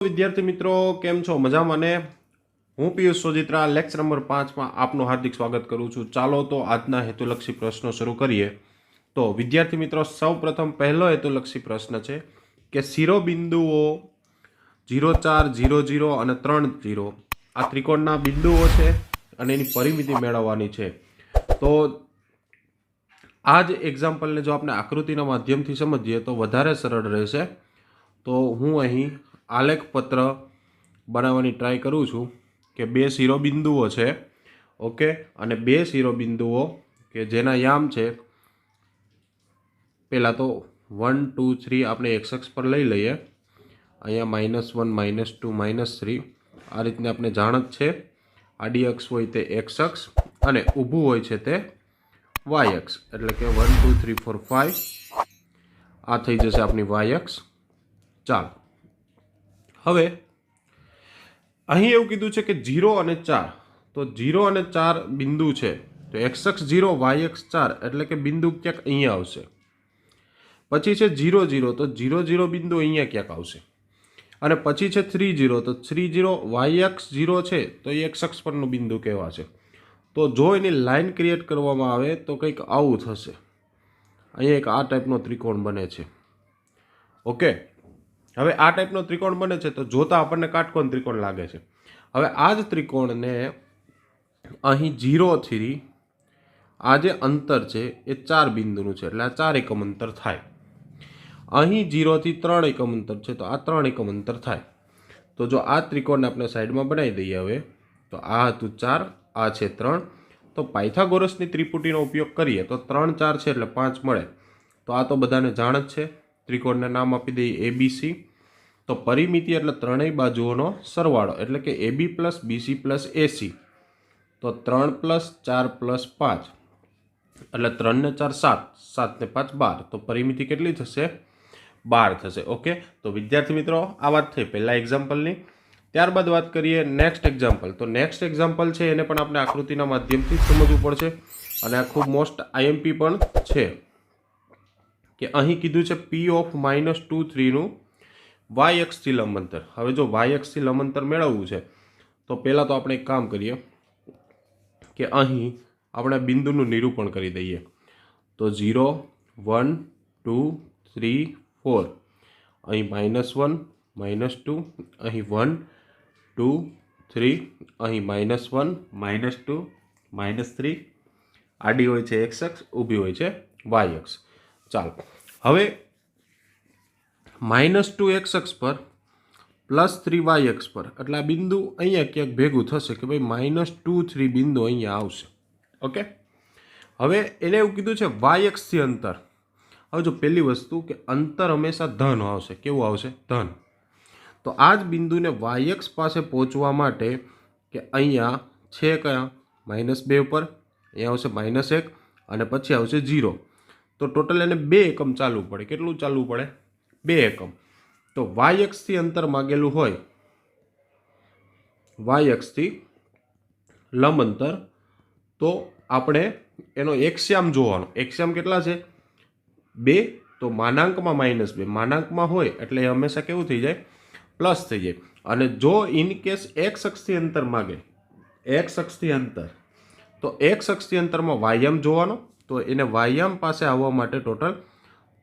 વિદ્યાર્થી મિત્રો, કેમ છો? મજામાં ને? હું પિયુષ સોજિત્રા લેક્ચર નંબર 5માં આપનું હાર્દિક સ્વાગત કરું છું. ચાલો તો આજના હેતુલક્ષી પ્રશ્નો શરૂ કરીએ. તો વિદ્યાર્થી મિત્રો, સૌપ્રથમ પહેલો હેતુલક્ષી પ્રશ્ન છે કે શિરોબિંદુઓ 0, 4, 0, 0 અને 3, 0 આ ત્રિકોણના બિંદુઓ છે અને એની પરિમિતિ મેળવવાની છે. તો આ જ એક્ઝામ્પલને જો આપણે આકૃતિના માધ્યમથી સમજીએ તો વધારે સરળ રહેશે. તો હું અહીં આલેખપત્ર બનાવવાની ટ્રાય કરું છું કે બે શિરોબિંદુઓ છે, ઓકે, અને બે શિરોબિંદુઓ કે જેના યામ છે, પહેલાં તો 1, 2, 3 આપણે એક્સ અક્ષ પર લઈ લઈએ. અહીંયા -1, -2, -3 આ રીતને આપણે જાણ જ છે. આડી અક્ષ હોય તે એક્સ અક્ષ અને ઊભું હોય છે તે વાય અક્ષ, એટલે કે 1, 2, 3, 4, 5 આ થઈ જશે આપણી વાય અક્ષ. ચાલો, હવે અહીં એવું કીધું છે કે 0 અને 4, તો 0 અને 4 બિંદુ છે. તો એક્સ અક્ષ 0, વાય અક્ષ 4, એટલે કે બિંદુ ક્યાંક અહીંયા આવશે. પછી છે 0, 0, તો 0, 0 બિંદુ અહીંયા ક્યાંક આવશે. અને પછી છે 3, 0, તો 3, 0 વાય અક્ષ 0 છે, તો એ એક્સ અક્ષ પરનું બિંદુ કહેવાશે. તો જો એની લાઈન ક્રિએટ કરવામાં આવે તો કંઈક આવું થશે. અહીંયા એક આ ટાઈપનો ત્રિકોણ બને છે, ઓકે. હવે આ ટાઈપનો ત્રિકોણ બને છે તો જોતા આપણને કાટકોણ ત્રિકોણ લાગે છે. હવે આ જ ત્રિકોણને અહીં 0થી આ જે અંતર છે એ 4 બિંદુનું છે, એટલે આ 4 એકમ અંતર થાય. અહીં 0થી 3 એકમ અંતર છે, તો આ 3 એકમ અંતર થાય. તો જો આ ત્રિકોણને આપણે સાઈડમાં બનાવી દઈએ હવે, તો આ હતું 4, આ છે 3. તો પાયથાગોરસની ત્રિપુટીનો ઉપયોગ કરીએ તો 3, 4 છે એટલે 5 મળે. તો આ તો બધાને જાણ જ છે. ત્રિકોણને નામ આપી દઈએ ABC. તો પરિમિતિ એટલે ત્રણેય બાજુઓનો સરવાળો, એટલે કે AB + BC + AC. તો 3 + 4 + 5 એટલે 3 ને 4 7, 7 ને 5 12. તો પરિમિતિ કેટલી થશે? 12 થશે, ઓકે. તો વિદ્યાર્થી મિત્રો, આ વાત થઈ પહેલા એક્ઝામ્પલની. ત્યારબાદ વાત કરીએ નેક્સ્ટ એક્ઝામ્પલ. તો નેક્સ્ટ એક્ઝામ્પલ છે એને પણ આપણે આકૃતિના માધ્યમથી સમજવું પડશે અને આ ખૂબ મોસ્ટ IMP પણ છે. કે અહીં કીધું છે P of -2, 3 નું વાય અક્ષથી લંબ અંતર. હવે જો વાય અક્ષથી લંબ અંતર મેળવવું છે તો પહેલાં તો આપણે એક કામ કરીએ કે અહીં આપણે બિંદુનું નિરૂપણ કરી દઈએ. તો 0, 1, 2, 3, 4 અહીં -1, -2, અહીં 1, 2, 3 અહીં -1, -2, -3 આડી હોય છે એક્સ અક્ષ, ઊભી હોય છે વાય અક્ષ. ચાલો, હવે -2 એક્સ અક્ષ પર +3 વાય અક્ષ પર, એટલે આ બિંદુ અહીંયા ક્યાંક ભેગું થશે કે ભાઈ -2, 3 બિંદુ અહીંયા આવશે, ઓકે. હવે એને એવું કીધું છે વાય અક્ષથી અંતર. હવે જો પહેલી વસ્તુ કે અંતર હંમેશા ધન આવશે. કેવું આવશે? ધન. તો આ જ બિંદુને વાય અક્ષ પાસે પહોંચવા માટે કે અહીંયા છે કયા -2 ઉપર, અહીંયા આવશે -1 અને પછી આવશે 0. તો ટોટલ એને 2 એકમ ચાલવું પડે. કેટલું ચાલવું પડે? 2 એકમ. તો વાય અક્ષથી અંતર માગેલું હોય, વાય અક્ષથી લંબ અંતર, તો આપણે એનો એક્સ્યામ જોવાનો. એક્સ્યામ કેટલા છે? 2. તો માનાંકમાં -2 માનાંકમાં હોય એટલે એ હંમેશા કેવું થઈ જાય? પ્લસ થઈ જાય. અને જો ઇન કેસ એક્સ અક્ષથી અંતર માગે, એક્સ અક્ષથી અંતર, તો એક્સ અક્ષથી અંતરમાં વાયામ જોવાનો. તો એને વાયામ પાસે આવવા માટે ટોટલ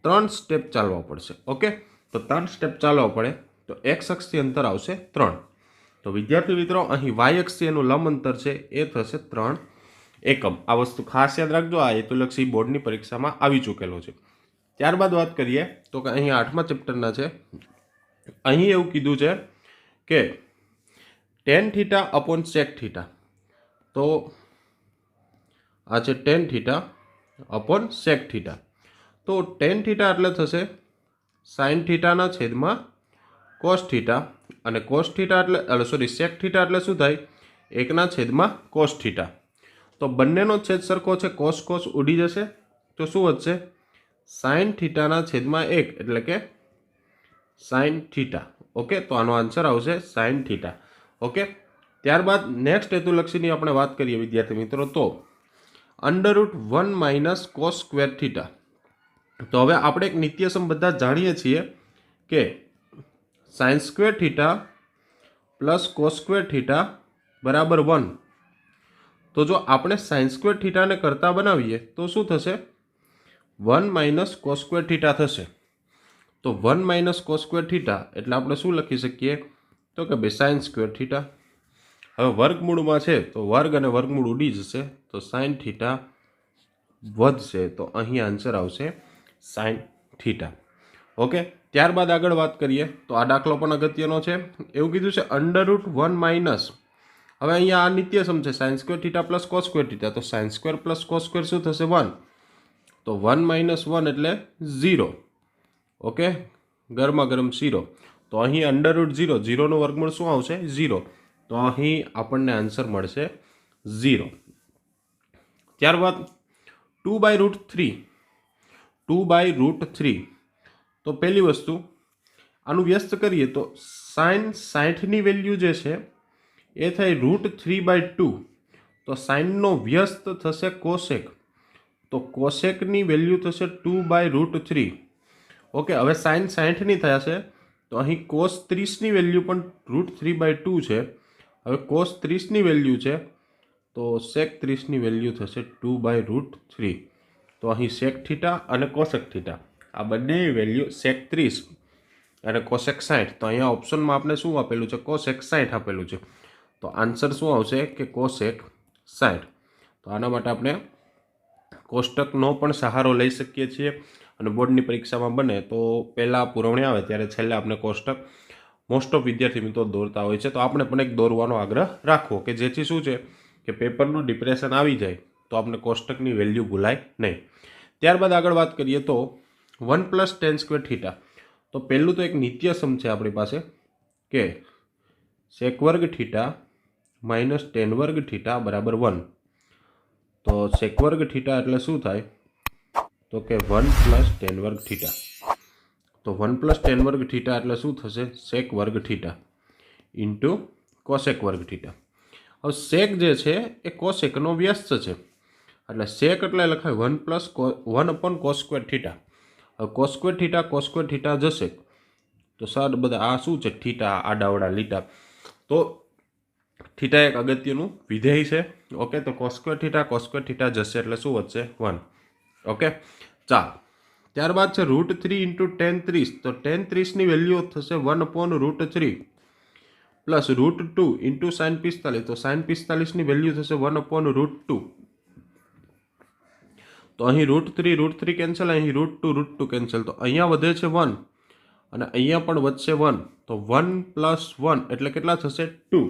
3 સ્ટેપ ચાલવા પડશે, ઓકે. તો 3 સ્ટેપ ચાલવા પડે તો એક્સ અક્ષથી અંતર આવશે 3. તો વિદ્યાર્થી મિત્રો, અહીં વાય અક્ષથી એનું લંબ અંતર છે એ થશે 3 એકમ. આ વસ્તુ ખાસ યાદ રાખજો, આ હેતુલક્ષી બોર્ડની પરીક્ષામાં આવી ચૂકેલો છે. ત્યારબાદ વાત કરીએ તો કે અહીં 8મા ચેપ્ટરના છે. અહીં એવું કીધું છે કે tan θ / sec θ. તો આ છે tan θ / sec θ. તો tan θ એટલે થશે sin θ ના છેદમાં cos θ, અને cos θ એટલે sec θ એટલે શું થાય? 1 ના છેદમાં cos θ. તો બંનેનો છેદ સરખો છે, cos cos ઉડી જશે, તો શું વધશે? sin θ ના છેદમાં 1 એટલે કે sin θ, ઓકે. તો આનો આન્સર આવશે sin θ, ઓકે. ત્યારબાદ નેક્સ્ટ હેતુલક્ષીની આપણે વાત કરીએ વિદ્યાર્થી મિત્રો, તો √1 - cos² θ. તો હવે આપણે એક નિત્યસમ બધા જાણીએ છીએ કે sign square theta plus cos square theta બરાબર 1. તો જો આપણે સાઇન સ્ક્વેર થીટાને કરતા બનાવીએ તો શું થશે? 1 માઇનસ કોસ સ્ક્વેર થીટા થશે. તો 1 માઇનસ કોસ સ્ક્વેર થીટા એટલે આપણે શું લખી શકીએ? તો કે ભાઈ સાઇન સ્ક્વેર થીટા. હવે વર્ગમૂળમાં છે તો વર્ગ અને વર્ગમૂળ ઉડી જશે, તો સાઇન થીટા વધશે, તો અહીં આન્સર આવશે સાઇન થીટા. ઓકે, ત્યારબાદ આગળ વાત કરીએ તો આ દાખલો પણ અગત્યનો છે. એવું કીધું છે √1 માઇનસ, હવે અહીંયા આ નિત્યસમ છે sine square theta plus cos square theta, તો sine square plus cos square શું થશે? 1. તો 1 માઇનસ 1 એટલે 0. ઓકે, ગરમા ગરમ 0. તો અહીં √0, 0નું વર્ગમૂળ શું આવશે? 0. તો અહીં આપણને આન્સર મળશે 0. ત્યારબાદ 2/√3, 2/√3. તો પહેલી વસ્તુ આનું વ્યસ્ત કરીએ તો સાઇન 60ની વેલ્યુ જે છે એ થાય √3/2. તો સાઇનનો વ્યસ્ત થશે કોસેક, તો કોસેકની વેલ્યુ થશે 2/√3. ઓકે, હવે સાઇન 60ની થશે તો અહીં કોસ 30ની વેલ્યુ પણ √3/2 છે. હવે કોસ 30ની વેલ્યુ છે તો સેક 30ની વેલ્યુ થશે 2/√3. તો અહીં સેક થીટા અને કોસેક થીટા આ બંને વેલ્યુ સેક 30 અને કોસેક 60. તો અહીંયા ઓપ્શનમાં આપણે શું આપેલું છે? કોસેક 60 આપેલું છે. તો આન્સર શું આવશે? કે કોસેક 60. તો આના માટે આપણે કોષ્ટકનો પણ સહારો લઈ શકીએ છીએ, અને બોર્ડની પરીક્ષામાં બને તો પહેલાં પુરવણી આવે ત્યારે છેલ્લે આપણે કોષ્ટક મોસ્ટ ઓફ વિદ્યાર્થી મિત્રો દોરતા હોય છે. તો આપણે પણ એક દોરવાનો આગ્રહ રાખવો કે જેથી શું છે કે પેપરનું ડિપ્રેશન આવી જાય તો આપણે કોષ્ટકની વેલ્યુ ભૂલાય નહીં. ત્યારબાદ આગળ વાત કરીએ તો 1 + tan² થીટા. તો પહેલું તો એક નિત્યસમ છે આપણી પાસે કે sec² theta minus tan² theta બરાબર 1. તો sec² થીટા એટલે શું થાય? તો કે 1 + tan² થીટા. તો 1 + tan² થીટા એટલે શું થશે? sec² theta into cosec² theta. હવે સેક જે છે એ કોસેકનો વ્યસ્ત છે, એટલે સેક એટલે લખાય 1/cos² થીટા. હવે cos² થીટા cos² થીટા જશે તો સર બધા આ શું છે? થીટા, આડાવડા લીટા. તો થીટા એક અગત્યનું વિધેય છે. ઓકે, તો cos² થીટા cos² થીટા જશે એટલે શું વધશે? 1. ઓકે, ચાલ. ત્યારબાદ છે √3 × tan30. તો tan30ની વેલ્યુ થશે 1/√3 પ્લસ √2 × sin45. તો sin45ની વેલ્યુ થશે 1/√2. તો અહીં √3 કેન્સલ, અહીં √2 કેન્સલ. તો અહીંયા વધે છે 1 અને અહીંયા પણ વધશે 1. તો 1 + 1 એટલે કેટલા થશે? 2.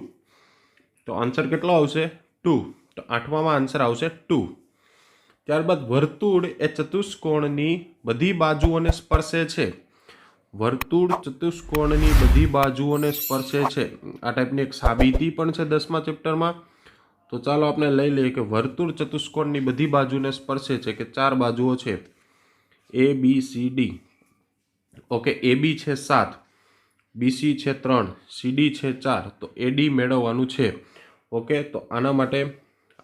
તો આન્સર કેટલો આવશે? 2. તો 8મામાં આન્સર આવશે 2. ત્યારબાદ વર્તુળ એ ચતુષ્કોણની બધી બાજુઓને સ્પર્શે છે. વર્તુળ ચતુષ્કોણની બધી બાજુઓને સ્પર્શે છે. આ ટાઈપની એક સાબિતી પણ છે 10મા ચેપ્ટરમાં. તો ચાલો આપણે લઈ લઈએ કે વર્તુળ ચતુષ્કોણની બધી બાજુને સ્પર્શે છે, કે 4 બાજુઓ છે ABCD. ઓકે, AB છે 7, BC છે 3, CD છે 4. તો AD મેળવવાનું છે. ઓકે, તો આના માટે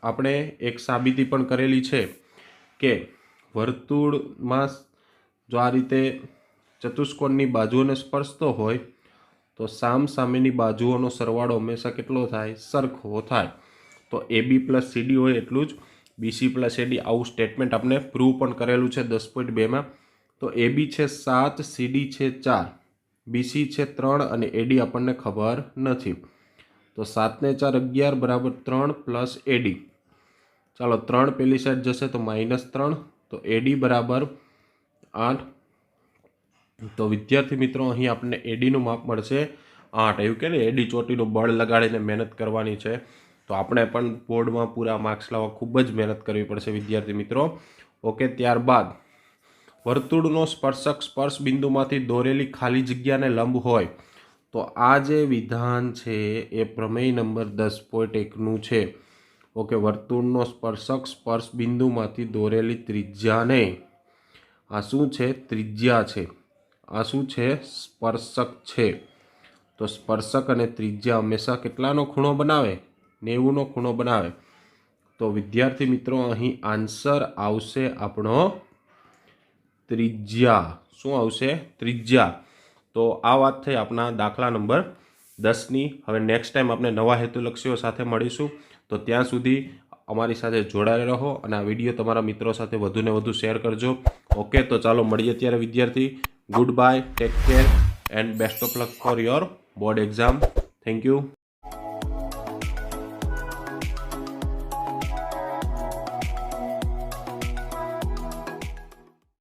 આપણે એક સાબિતી પણ કરેલી છે કે વર્તુળમાં જો આ રીતે ચતુષ્કોણની બાજુઓને સ્પર્શતો હોય તો સામસામેની બાજુઓનો સરવાળો હંમેશા કેટલો થાય? સરખો થાય. તો AB + CD હોય એટલું જ BC + AD. આવું સ્ટેટમેન્ટ આપણે પ્રૂવ પણ કરેલું છે 10.2માં. તો AB છે 7, CD છે 4, BC છે 3 અને AD આપણને ખબર નથી. તો 7 ને 4 11 બરાબર 3 + AD. ચાલો 3 પેલી સાઈડ જશે તો -3. તો AD બરાબર 8. તો વિદ્યાર્થી મિત્રો અહીં આપણને ADનું માપ મળશે 8. એવું કે ને AD ચોટીનું બળ લગાડીને મહેનત કરવાની છે. તો આપણે પણ બોર્ડમાં પૂરા માર્ક્સ લાવવા ખૂબ જ મહેનત કરવી પડશે વિદ્યાર્થી મિત્રો. ઓકે, ત્યારબાદ વર્તુળનો સ્પર્શક સ્પર્શ બિંદુમાંથી દોરેલી ખાલી જગ્યાને લંબ હોય તો આ જે વિધાન છે એ પ્રમેય નંબર 10.1નું છે. ઓકે, વર્તુળનો સ્પર્શક સ્પર્શ બિંદુમાંથી દોરેલી ત્રિજ્યાને, આ શું છે? ત્રિજ્યા છે. આ શું છે? સ્પર્શક છે. તો સ્પર્શક અને ત્રિજ્યા હંમેશા કેટલાનો ખૂણો બનાવે? 90નો ખૂણો બનાવે. તો વિદ્યાર્થી મિત્રો અહીં આન્સર આવશે આપણો ત્રિજ્યા શું આવશે? ત્રિજ્યા. તો આ વાત થઈ આપણા દાખલા નંબર 10ની. હવે નેક્સ્ટ ટાઈમ આપણે નવા હેતુલક્ષીઓ સાથે મળીશું. તો ત્યાં સુધી અમારી સાથે જોડાયેલા રહો અને આ વિડીયો તમારા મિત્રો સાથે વધુને વધુ શેર કરજો. ઓકે, તો ચાલો મળીએ ત્યારે વિદ્યાર્થી. Good bye, take care and best of luck for your board exam. Thank you.